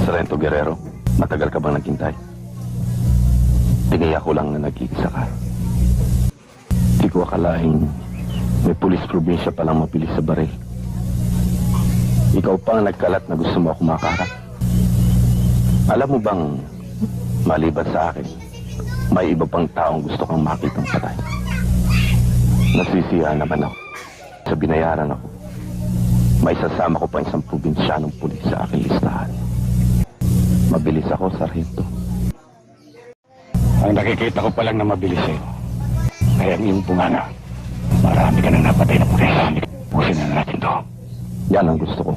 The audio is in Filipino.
Sargento Guerrero, matagal ka bang naghintay? Tinaya ko lang na nag-iisa ka. Di ko akalaing may pulis probinsya palang mabilis sa baril. Ikaw pa ang nagkalat na gusto mo ako makaharap. Alam mo bang, maliban sa akin, may iba pang taong gusto kang makitang patay. Nasisiya naman ako. Sa binayaran ako, may sasama ko pa isang probinsyanong pulis sa aking listahan. Mabilis ako, Sargento. Ang nakikita ko pa lang na mabilis sa'yo. Kaya ang iyong bunganga, marami ka nang napatay na pulis. Pusin na natin to. Yan ang gusto ko.